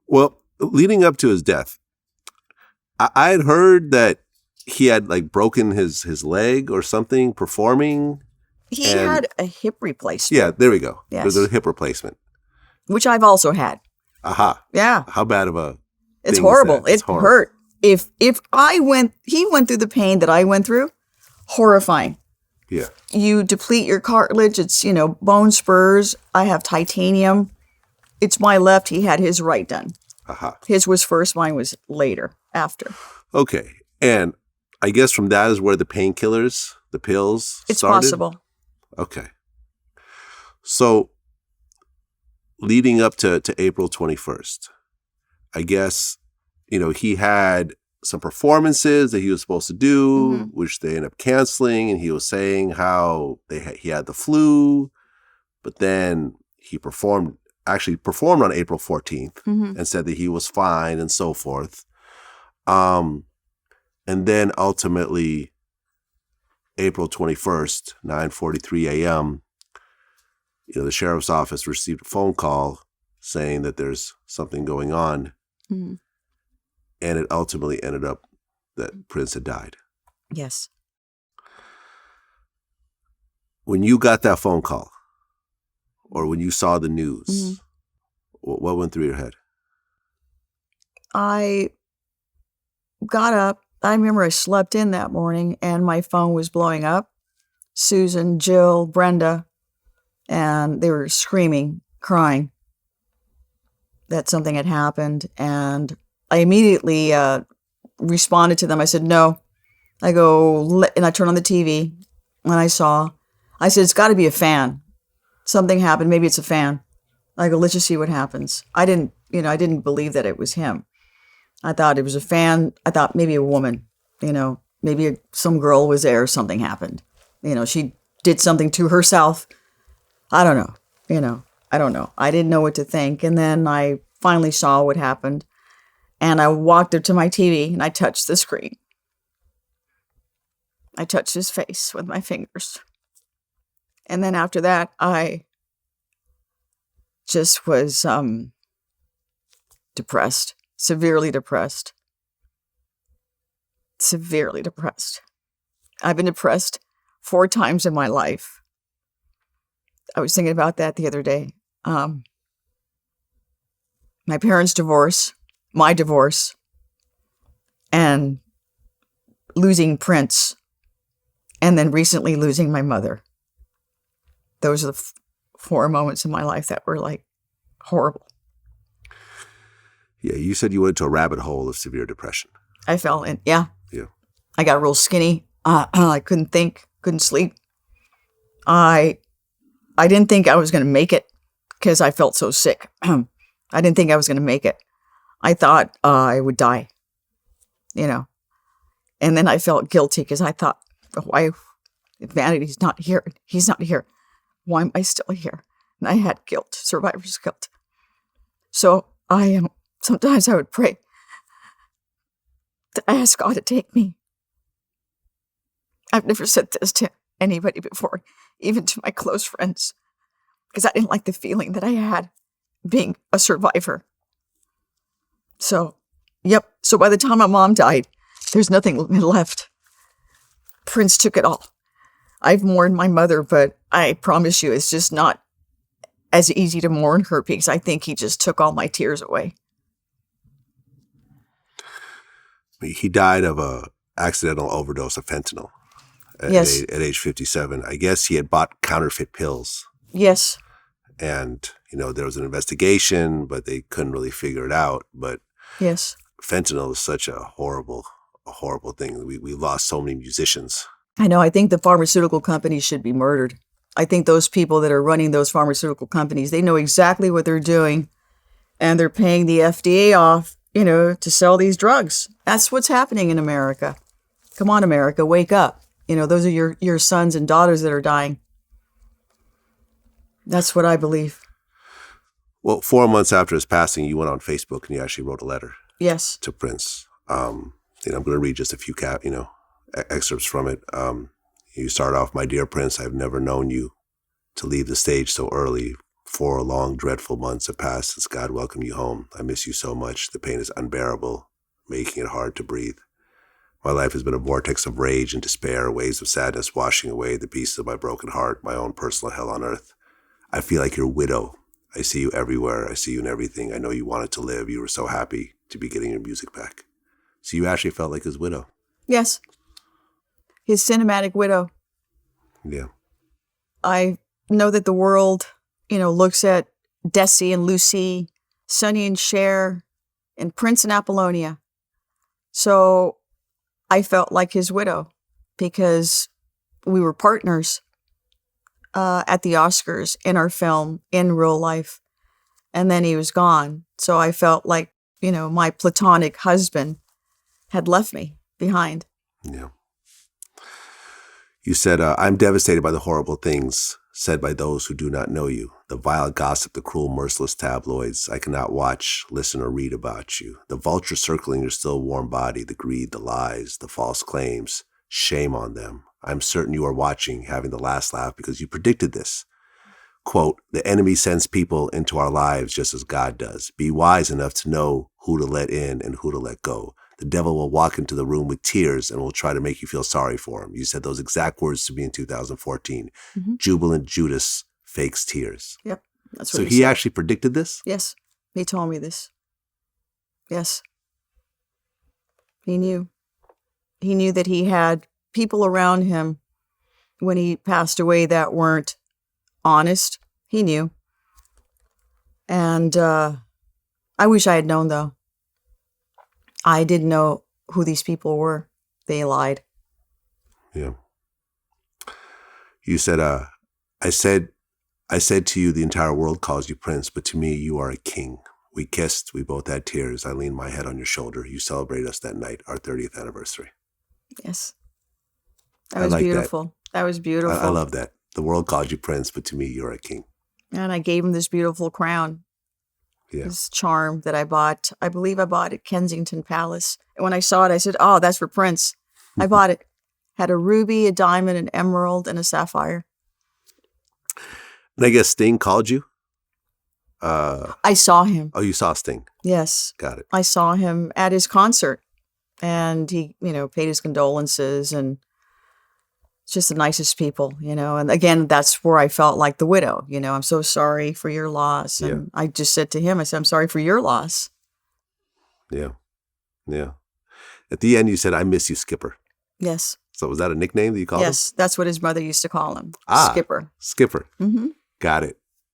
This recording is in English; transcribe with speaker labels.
Speaker 1: Well, leading up to his death, I had heard that he had like broken his leg or something performing.
Speaker 2: He had a hip replacement.
Speaker 1: Yeah, there we go.
Speaker 2: Yes.
Speaker 1: There's a hip replacement.
Speaker 2: Which I've also had.
Speaker 1: Aha.
Speaker 2: Yeah.
Speaker 1: How bad of a
Speaker 2: It's
Speaker 1: thing
Speaker 2: horrible.
Speaker 1: is that? It's
Speaker 2: It
Speaker 1: horrible.
Speaker 2: hurt. If he went through the pain that I went through, horrifying.
Speaker 1: Yeah.
Speaker 2: You deplete your cartilage. It's, bone spurs. I have titanium. It's my left. He had his right done.
Speaker 1: Aha.
Speaker 2: His was first. Mine was later, after.
Speaker 1: Okay. And I guess from that is where the painkillers, the pills
Speaker 2: It's
Speaker 1: started?
Speaker 2: possible.
Speaker 1: Okay. So leading up to April 21st, I guess, he had some performances that he was supposed to do, which they ended up canceling. And he was saying how he had the flu, but then he performed on April 14th and said that he was fine and so forth. And then ultimately, April 21st, 9:43 a.m., the sheriff's office received a phone call saying that there's something going on.
Speaker 2: Mm-hmm.
Speaker 1: And it ultimately ended up that Prince had died.
Speaker 2: Yes.
Speaker 1: When you got that phone call, or when you saw the news, what went through your head?
Speaker 2: I got up. I remember I slept in that morning and my phone was blowing up. Susan, Jill, Brenda, and they were screaming, crying that something had happened. And I immediately responded to them. I said, no. I go, and I turned on the TV and I said, it's got to be a fan. Something happened. Maybe it's a fan. I go, let's just see what happens. I didn't believe that it was him. I thought it was a fan. I thought maybe a woman, maybe some girl was there. Something happened. She did something to herself. I don't know. I don't know. I didn't know what to think. And then I finally saw what happened. And I walked up to my TV and I touched the screen. I touched his face with my fingers. And then after that, I just was depressed, severely depressed. Severely depressed. I've been depressed 4 times in my life. I was thinking about that the other day. My parents' divorce, my divorce, and losing Prince, and then recently losing my mother. Those are the 4 moments in my life that were like horrible.
Speaker 1: Yeah, you said you went into a rabbit hole of severe depression.
Speaker 2: I fell in, yeah.
Speaker 1: Yeah.
Speaker 2: I got real skinny. I couldn't think, couldn't sleep. I didn't think I was going to make it because I felt so sick. I didn't think I was going to make it. I thought I would die, And then I felt guilty because I thought, why, if Vanity's not here, he's not here. Why am I still here? And I had guilt, survivor's guilt. So sometimes I would pray to ask God to take me. I've never said this to anybody before, even to my close friends, because I didn't like the feeling that I had being a survivor. So, yep. So by the time my mom died, there's nothing left. Prince took it all. I've mourned my mother, but I promise you, it's just not as easy to mourn her because I think he just took all my tears away.
Speaker 1: He died of a accidental overdose of fentanyl at age 57. I guess he had bought counterfeit pills.
Speaker 2: Yes.
Speaker 1: And, there was an investigation, but they couldn't really figure it out. But
Speaker 2: yes,
Speaker 1: fentanyl is such a horrible thing. We lost so many musicians.
Speaker 2: I know. I think the pharmaceutical companies should be murdered. I think those people that are running those pharmaceutical companies, they know exactly what they're doing. And they're paying the FDA off, to sell these drugs. That's what's happening in America. Come on, America, wake up. Those are your sons and daughters that are dying. That's what I believe.
Speaker 1: Well, 4 months after his passing, you went on Facebook and you actually wrote a letter.
Speaker 2: Yes.
Speaker 1: To Prince. I'm going to read just a few excerpts from it. You start off, "My dear Prince, I've never known you to leave the stage so early, 4 long, dreadful months have passed since God welcomed you home. I miss you so much. The pain is unbearable, making it hard to breathe. My life has been a vortex of rage and despair, waves of sadness washing away the pieces of my broken heart, my own personal hell on earth. I feel like your widow. I see you everywhere. I see you in everything. I know you wanted to live. You were so happy to be getting your music back. So you actually felt like his widow.
Speaker 2: Yes. His cinematic widow.
Speaker 1: Yeah.
Speaker 2: I know that the world, looks at Desi and Lucy, Sonny and Cher, and Prince and Apollonia. So I felt like his widow because we were partners at the Oscars in our film, in real life. And then he was gone. So I felt like, my platonic husband had left me behind.
Speaker 1: Yeah. You said, I'm devastated by the horrible things said by those who do not know you. The vile gossip, the cruel, merciless tabloids. I cannot watch, listen, or read about you. The vulture circling your still warm body, the greed, the lies, the false claims. Shame on them. I'm certain you are watching, having the last laugh because you predicted this. Quote, the enemy sends people into our lives just as God does. Be wise enough to know who to let in and who to let go. The devil will walk into the room with tears and will try to make you feel sorry for him. You said those exact words to me in 2014. Mm-hmm. Jubilant Judas fakes tears.
Speaker 2: Yep. That's
Speaker 1: what
Speaker 2: so
Speaker 1: he
Speaker 2: said.
Speaker 1: Actually predicted this?
Speaker 2: Yes. He told me this. Yes. He knew. He knew that he had people around him when he passed away that weren't honest. He knew. And I wish I had known, though. I didn't know who these people were. They lied.
Speaker 1: Yeah. You said, I said to you, the entire world calls you prince, but to me, you are a king. We kissed. We both had tears. I leaned my head on your shoulder. You celebrated us that night, our 30th anniversary.
Speaker 2: Yes. That was beautiful. That was beautiful.
Speaker 1: I love that. The world calls you prince, but to me, you're a king.
Speaker 2: And I gave him this beautiful crown.
Speaker 1: Yeah.
Speaker 2: This charm that I bought. I believe I bought at Kensington Palace. And when I saw it, I said, oh, that's for Prince. I bought it. Had a ruby, a diamond, an emerald, and a sapphire.
Speaker 1: And I guess Sting called you?
Speaker 2: I saw him.
Speaker 1: Oh, you saw Sting?
Speaker 2: Yes.
Speaker 1: Got it.
Speaker 2: I saw him at his concert. And he, paid his condolences and just the nicest people, And again, that's where I felt like the widow, I'm so sorry for your loss. And I just said to him, I said, I'm sorry for your loss.
Speaker 1: Yeah. Yeah. At the end, you said, I miss you, Skipper.
Speaker 2: Yes.
Speaker 1: So was that a nickname that you called him?
Speaker 2: Yes. That's what his mother used to call him. Skipper.
Speaker 1: Skipper.
Speaker 2: Mm-hmm.
Speaker 1: Got it.